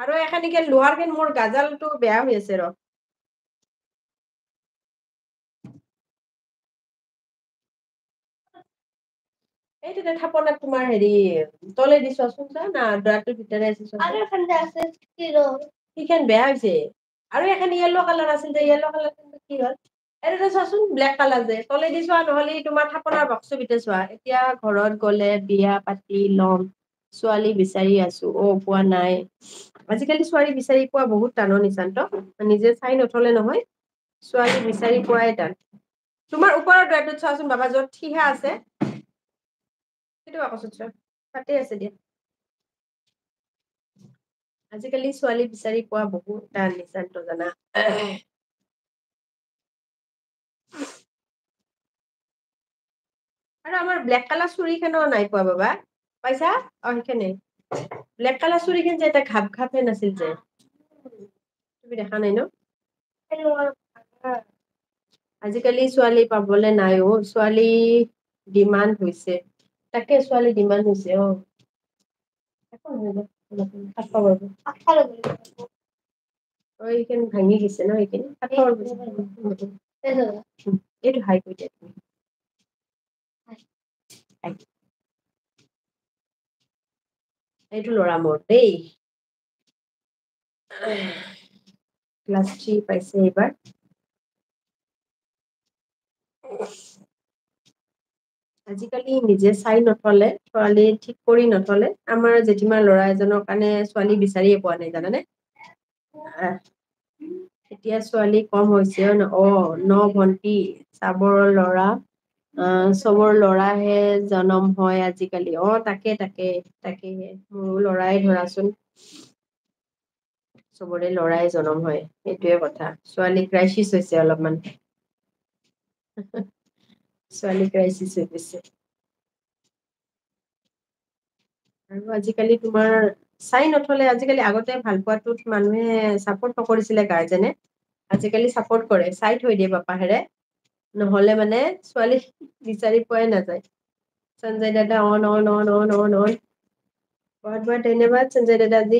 আৰু এখানিকে লোহাৰ খেন মোৰ গাজালটো বেয়া হৈ আছে ৰ এইটো থাপনাত তোমাৰ হেৰি তলে দি চোৱাচোন চা না ড্ৰাটোৰ ভিতৰে আছে চোৱাচোন আৰু এখন আছে কি ৰ সিখন বেয়া হৈছে আৰু এখন ইয়েলো কালাৰ আছিল যে ইয়েলো কালাৰ কি হ'ল এইটো চোৱাচোন ব্লেক কালাৰ যে তলে দি চোৱা নহ'লে তোমাৰ থাপনাৰ বক্সৰ ভিতৰত চোৱা এতিয়া ঘৰত গ'লে বিয়া পাতি ল'ম ছোৱালী বিচাৰি আছো পোৱা নাই আজিকালি ছোৱালী বিচাৰি পোৱা বহুত টানৰ নিচান্ত নিজে চাই নথলে নহয় ছোৱালী বিচাৰি পোৱাই টান তোমাৰ ওপৰৰ ড্ৰাইভটোত চোৱাচোন বাবা য'ত ঠিহা আছে সেইটো আকচোন চোৱা তাতে আছে দিয়া আজিকালি ছোৱালী বিচাৰি পোৱা বহুত টান নিচান্ত জানা আৰু আমাৰ ব্লেক কালাৰ চুৰিখনো নাই পোৱা বাবা পাইছা সেইখনে ব্লেক কালাৰ চুৰিখন যে এটা ঘাপ ঘাপে নাছিল যে তুমি দেখা নাই ন আজিকালি ছোৱালী পাবলে নাই ছোৱালী ডিমাণ্ড হৈছে তাকে ছোৱালী ডিমাণ্ড হৈছে এইখিনি ভাঙি গৈছে ন এইখিনি এইটো হাই কৰি দিয়া এইটো ল'ৰা মোৰ দেই ক্লাছ 3 পাইছে এইবাৰ আজিকালি নিজে চাই নথলে ছোৱালী ঠিক কৰি নথলে আমাৰ জেঠীমাৰ ল'ৰা এজনৰ কাৰণে ছোৱালী বিচাৰিয়ে পোৱা নাই জানানে এতিয়া ছোৱালী কম হৈছে ন ভন্টি চাবৰ ল'ৰা চবৰ ল'ৰাহে জনম হয় আজিকালি তাকেহে মোৰো ল'ৰাই ধৰাচোন চবৰে ল'ৰাই জনম হয় সেইটোয়ে কথা ছোৱালী ক্ৰাইচিচ হৈছে অলপমান ছোৱালী ক্ৰাইচিচ হৈ গৈছে আৰু আজিকালি তোমাৰ চাই নথলে আজিকালি আগতে ভাল পোৱাটোত মানুহে চাপোৰ্ট নকৰিছিলে গাৰ্জেনে আজিকালি চাপোৰ্ট কৰে চাই থৈ দিয়ে বাপাহেৰে নহলে মানে ছোৱালী বিচাৰি পোৱাই নাযায় সঞ্জয় দাদা অন बहुत बहुत धन्यवाद संजय दादा जी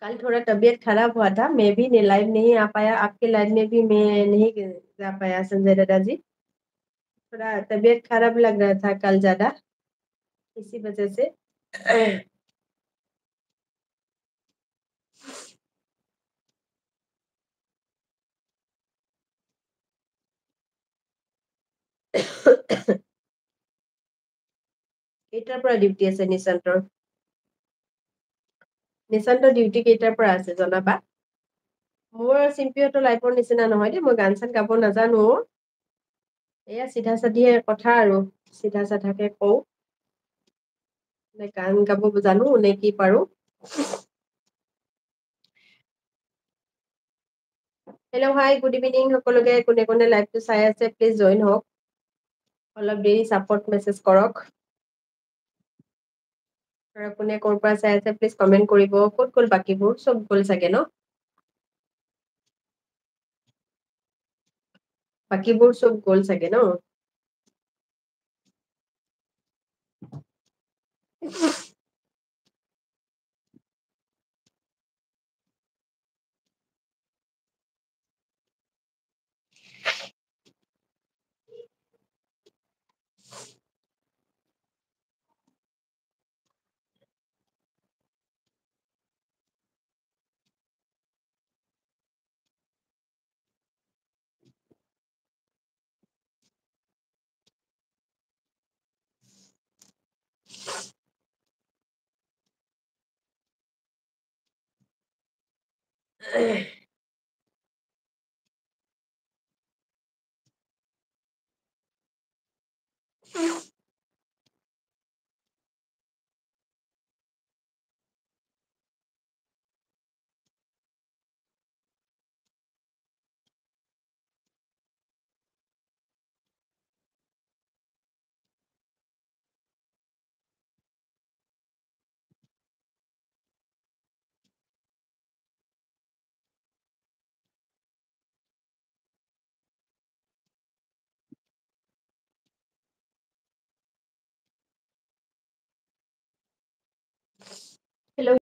कल थोड़ा तबीयत खराब हुआ था मैं भी लाइव नहीं आ पाया आपके लाइव में भी मैं नहीं जा पाया संजय दादा जी थोड़ा तबीयत खराब लग रहा था कल ज्यादा इसी वजह से কেইটাৰ পৰা ডিউটি আছে নিশান্তৰ ডিউটি কেইটাৰ পৰা আছে জনাবা মোৰ চিম্পিহঁতৰ লাইফৰ নিচিনা নহয় দেই মই গান চান গাব নাজানো এয়া চিধা চাধিয়ে কথা আৰু চিধা চাধাকে কওঁ নে গান গাব জানো নে কি পাৰো হেল্ল' হাই গুড ইভিনিং সকলোকে কোনে কোনে লাইভটো চাই আছে প্লিজ জইন হওক অলপ দেৰি ছাপোৰ্ট মেছেজ কৰক আৰু কোনে ক'ৰ পৰা চাই আছে প্লিজ কমেণ্ট কৰিব ক'ত গ'ল বাকীবোৰ চব গ'ল চাগে ন বাকীবোৰ চব গ'ল চাগে ন